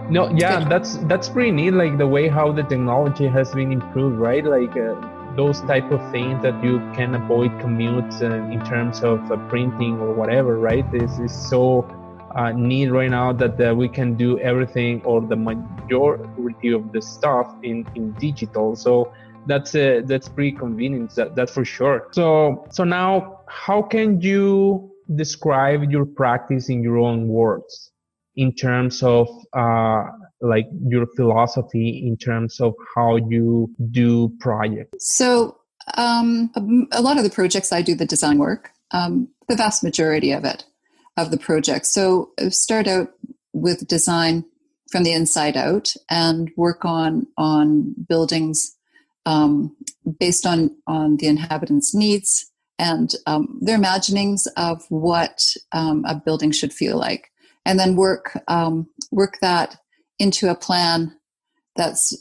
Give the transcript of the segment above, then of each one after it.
No, It's yeah, good. that's pretty neat. Like the way how the technology has been improved, right? Like those type of things that you can avoid commutes in terms of printing or whatever, right? This is so neat right now that we can do everything or the majority of the stuff in digital. So that's pretty convenient. That's for sure. So now, how can you describe your practice in your own words? In terms of like your philosophy, in terms of how you do projects? So a lot of the projects I do the design work, the vast majority of it, of the project. So I start out with design from the inside out and work on buildings based on the inhabitants' needs and their imaginings of what a building should feel like, and then work that into a plan that's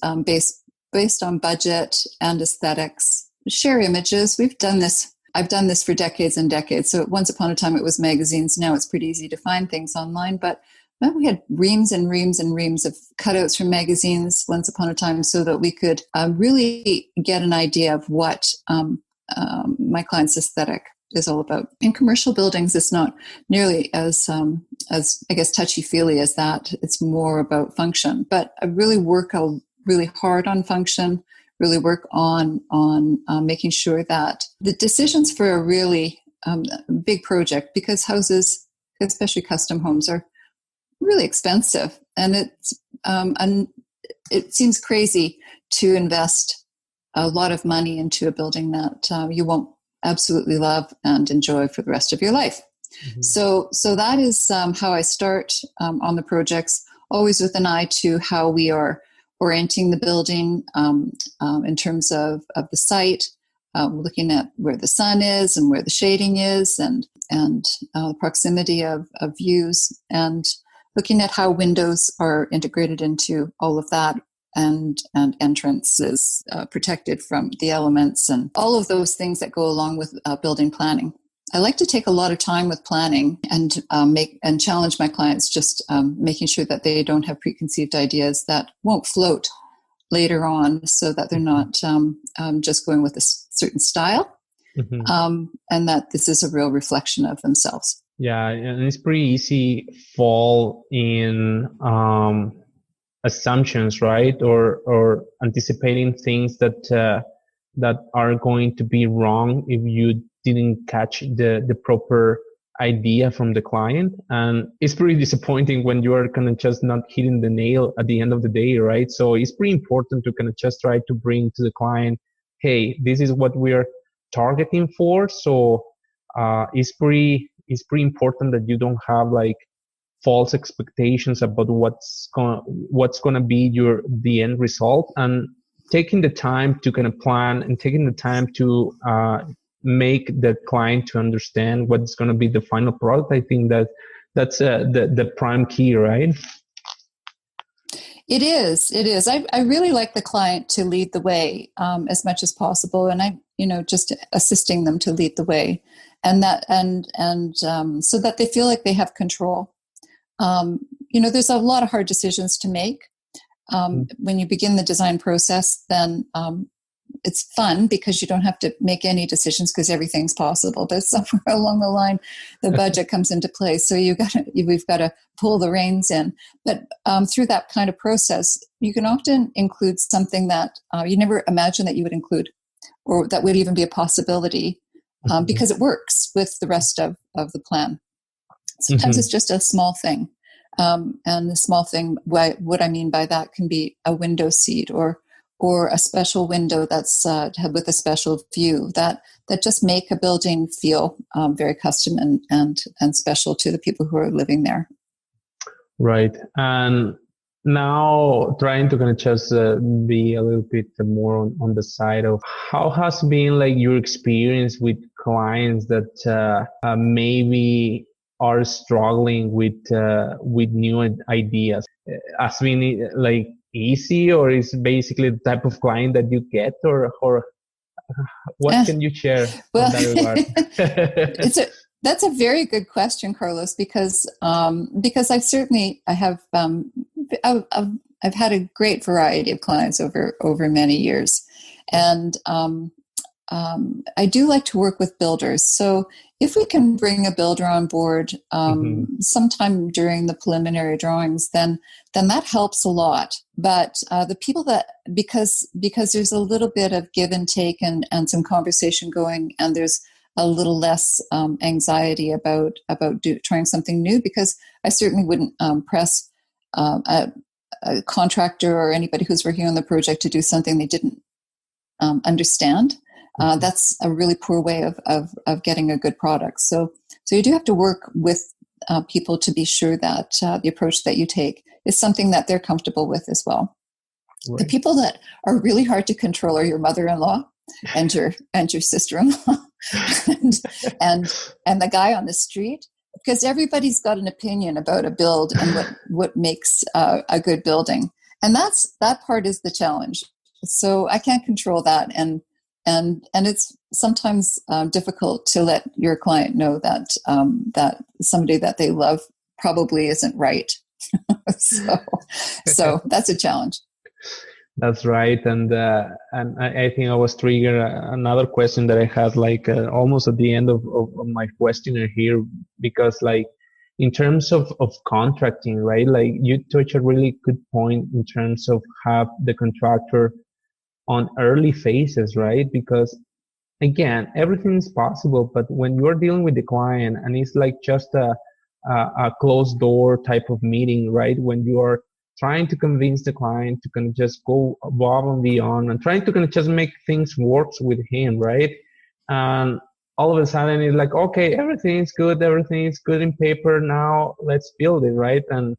based on budget and aesthetics. Share images. We've done this. I've done this for decades and decades. So once upon a time it was magazines. Now it's pretty easy to find things online. But we had reams and reams and reams of cutouts from magazines once upon a time, so that we could really get an idea of what my client's aesthetic is all about. In commercial buildings, it's not nearly as I guess touchy-feely as that. It's more about function. But I really work really hard on function. Really work on making sure that the decisions for a really big project, because houses, especially custom homes, are really expensive, and it seems crazy to invest a lot of money into a building that you won't absolutely love and enjoy for the rest of your life. Mm-hmm. So that is how I start on the projects, always with an eye to how we are orienting the building in terms of the site, looking at where the sun is and where the shading is, and the proximity of views, and looking at how windows are integrated into all of that, and entrances protected from the elements, and all of those things that go along with building planning. I like to take a lot of time with planning and challenge my clients, just making sure that they don't have preconceived ideas that won't float later on, so that they're not just going with a certain style, mm-hmm. And that this is a real reflection of themselves. Yeah, and it's pretty easy fall in assumptions, right? Or anticipating things that are going to be wrong if you didn't catch the proper idea from the client. And it's pretty disappointing when you are kind of just not hitting the nail at the end of the day, right? So it's pretty important to kind of just try to bring to the client, hey, this is what we're targeting for. So it's pretty important that you don't have like false expectations about what's gonna be the end result, and taking the time to kind of plan and taking the time to make the client to understand what's going to be the final product. I think that's the prime key, right? It is. I really like the client to lead the way as much as possible, and I, just assisting them to lead the way, and so that they feel like they have control. There's a lot of hard decisions to make. When you begin the design process, then it's fun because you don't have to make any decisions because everything's possible. But somewhere along the line, the budget comes into play. So we've got to pull the reins in. But through that kind of process, you can often include something that you never imagined that you would include, or that would even be a possibility, because it works with the rest of the plan. Sometimes it's just a small thing. And the small thing, what I mean by that can be a window seat or a special window that's with a special view that just make a building feel very custom and special to the people who are living there. Right. And now trying to kind of just be a little bit more on the side of how has been like your experience with clients that maybe are struggling with new ideas. Has been like easy, or is basically the type of client that you get, or what can you share on that regard? That's a very good question, Carlos, because I have I've had a great variety of clients over many years, and I do like to work with builders. So if we can bring a builder on board sometime during the preliminary drawings, then that helps a lot. But the people that, because there's a little bit of give and take and some conversation going, and there's a little less anxiety about trying something new, because I certainly wouldn't press a contractor or anybody who's working on the project to do something they didn't understand. That's a really poor way of getting a good product. So you do have to work with people to be sure that the approach that you take is something that they're comfortable with as well. Right. The people that are really hard to control are your mother-in-law and your sister-in-law and the guy on the street, because everybody's got an opinion about a build and what makes a good building, and that part is the challenge. So I can't control that, and it's sometimes difficult to let your client know that that somebody that they love probably isn't right. so that's a challenge. That's right, and I think I was triggered another question that I had, like almost at the end of my questionnaire here, because like in terms of contracting, right? Like you touch a really good point in terms of have the contractor on early phases, right? Because again, everything is possible, but when you're dealing with the client and it's like just a closed door type of meeting, right? When you are trying to convince the client to kind of just go above and beyond and trying to kind of just make things work with him, right? And all of a sudden it's like, okay, everything is good in paper, now let's build it, right? And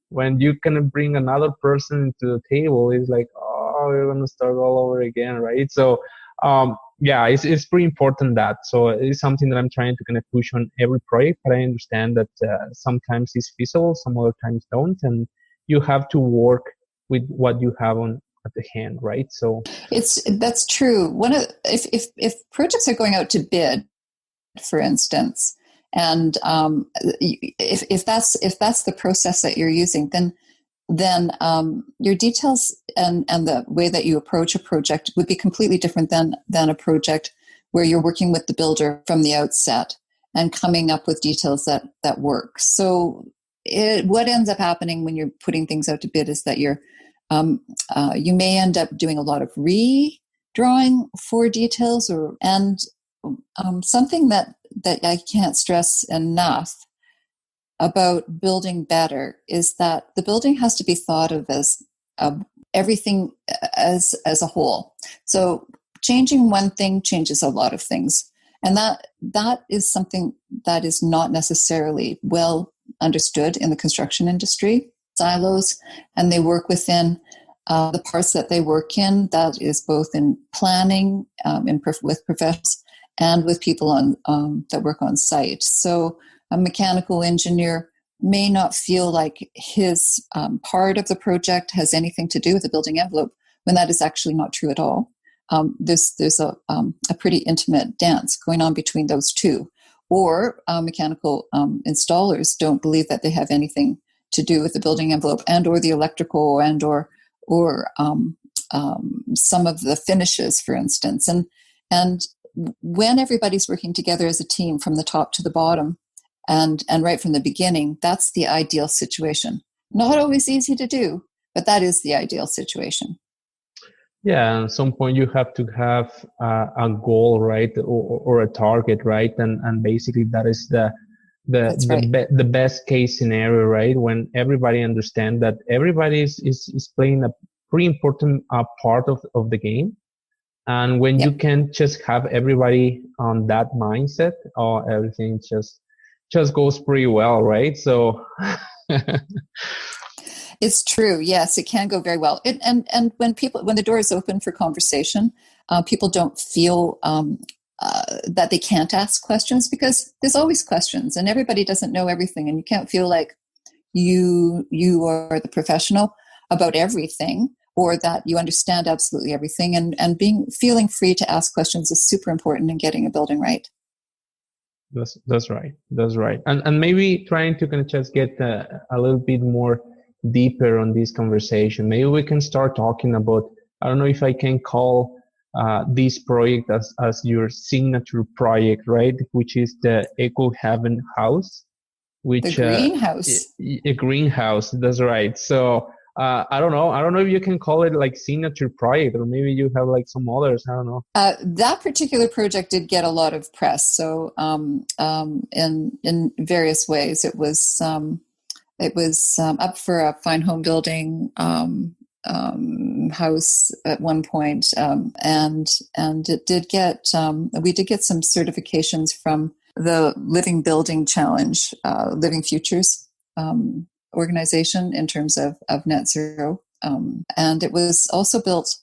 when you kind of bring another person to the table, it's like, oh, we're going to start all over again, right? So yeah, it's pretty important that. So it's something that I'm trying to kind of push on every project, but I understand that sometimes it's feasible, some other times don't, and you have to work with what you have at the hand, right? So that's true. If projects are going out to bid, for instance, and if that's the process that you're using, then your details and the way that you approach a project would be completely different than a project where you're working with the builder from the outset and coming up with details that work. So what ends up happening when you're putting things out to bid is that you may end up doing a lot of redrawing for details, and something that I can't stress enough about building better is that the building has to be thought of as everything as a whole. So changing one thing changes a lot of things, and that is something that is not necessarily well understood in the construction industry. Silos, and they work within the parts that they work in. That is both in planning, with professionals, and with people that work on site. So a mechanical engineer may not feel like his part of the project has anything to do with the building envelope, when that is actually not true at all. There's a pretty intimate dance going on between those two. Or mechanical installers don't believe that they have anything to do with the building envelope and or the electrical and or some of the finishes, for instance. And when everybody's working together as a team from the top to the bottom and right from the beginning, that's the ideal situation. Not always easy to do, but that is the ideal situation. Yeah, at some point you have to have a goal, right, or a target, right, and basically that is the best case scenario, right, when everybody understands that everybody is playing a pretty important part of the game, and when you can just have everybody on that mindset, everything just goes pretty well, right? So. It's true. Yes, it can go very well. And when the door is open for conversation, people don't feel that they can't ask questions, because there's always questions, and everybody doesn't know everything, and you can't feel like you are the professional about everything, or that you understand absolutely everything. And feeling free to ask questions is super important in getting a building right. That's right. And maybe trying to kind of just get a little bit more deeper on this conversation. Maybe we can start talking about, I don't know if I can call this project as your signature project, right? Which is the Eco Heaven House, which the greenhouse. A greenhouse. That's right. So I don't know if you can call it like signature project, or maybe you have like some others. I don't know. That particular project did get a lot of press. So in various ways, it was up for a fine home building house at one point, and it did get we did get some certifications from the Living Building Challenge, Living Futures organization in terms of net zero, and it was also built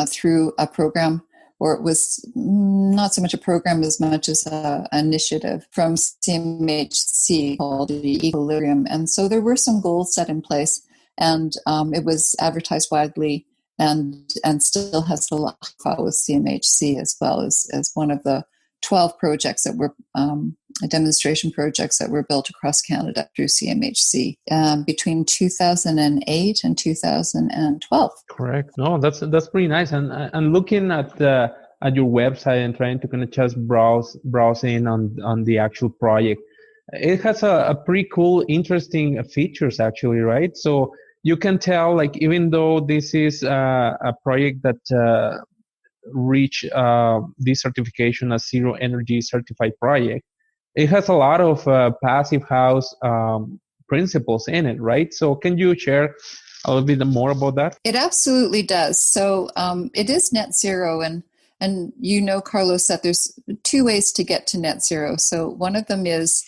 through a program, or it was not so much a program as much as an initiative from CMHC called Equilibrium. And so there were some goals set in place, and it was advertised widely, and still has the file with CMHC as well as one of the 12 projects that were demonstration projects that were built across Canada through CMHC between 2008 and 2012. Correct. No, that's pretty nice. And looking at your website and trying to kind of just browse in on the actual project, it has a pretty cool, interesting features actually, right? So you can tell, like, even though this is a project that reach this certification as Zero Energy Certified Project, it has a lot of passive house principles in it, right? So can you share a little bit more about that? It absolutely does. So it is net zero, and you know, Carlos, that there's two ways to get to net zero. So one of them is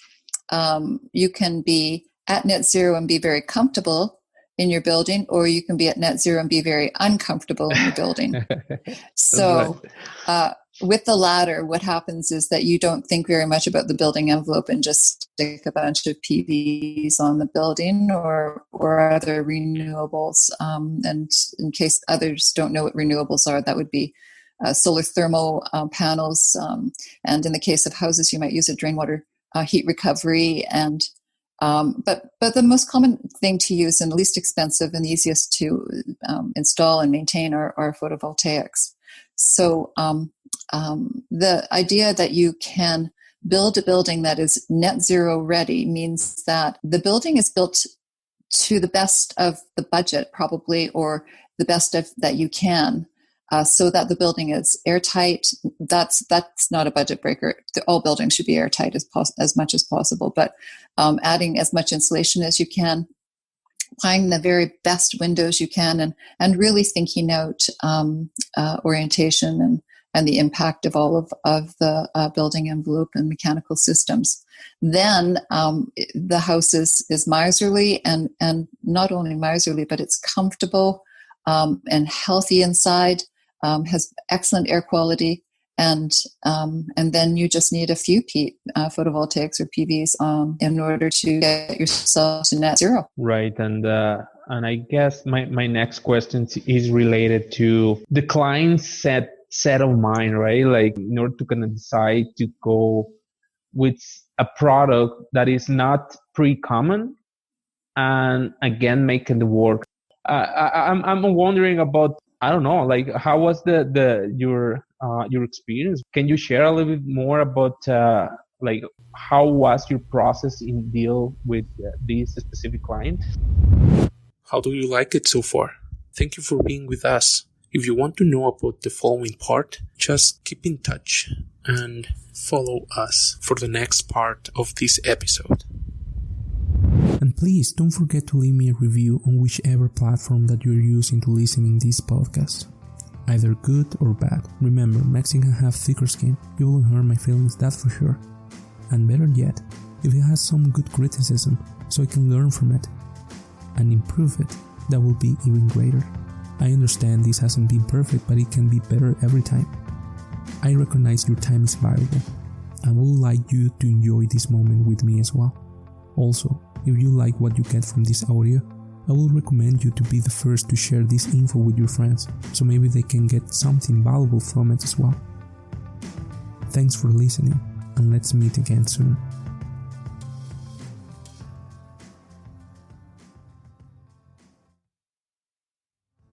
you can be at net zero and be very comfortable in your building, or you can be at net zero and be very uncomfortable in your building. So with the latter, what happens is that you don't think very much about the building envelope and just stick a bunch of PVs on the building or other renewables. And in case others don't know what renewables are, that would be solar thermal panels. And in the case of houses, you might use a drain water heat recovery. And but the most common thing to use and least expensive and easiest to install and maintain are photovoltaics. So the idea that you can build a building that is net zero ready means that the building is built to the best of the budget, probably, or the best of that you can, so that the building is airtight. That's not a budget breaker. All buildings should be airtight as much as possible, but adding as much insulation as you can, applying the very best windows you can, and really thinking out orientation and the impact of all of the building envelope and mechanical systems. Then the house is miserly, and not only miserly, but it's comfortable and healthy inside, has excellent air quality, and then you just need a few photovoltaics or PVs in order to get yourself to net zero. Right, and I guess my next question is related to the client set of mind, right? Like, in order to kind of decide to go with a product that is not pretty common, and again making the work. I'm wondering about, I don't know, like, how was your experience? Can you share a little bit more about like, how was your process in deal with this specific client? How do you like it so far? Thank you for being with us. If you want to know about the following part, just keep in touch and follow us for the next part of this episode. And please don't forget to leave me a review on whichever platform that you're using to listen to this podcast. Either good or bad. Remember, Mexicans have thicker skin. You won't hurt my feelings, that's for sure. And better yet, if it has some good criticism, so I can learn from it and improve it, that will be even greater. I understand this hasn't been perfect, but it can be better every time. I recognize your time is valuable. I would like you to enjoy this moment with me as well. Also, if you like what you get from this audio, I will recommend you to be the first to share this info with your friends, so maybe they can get something valuable from it as well. Thanks for listening, and let's meet again soon.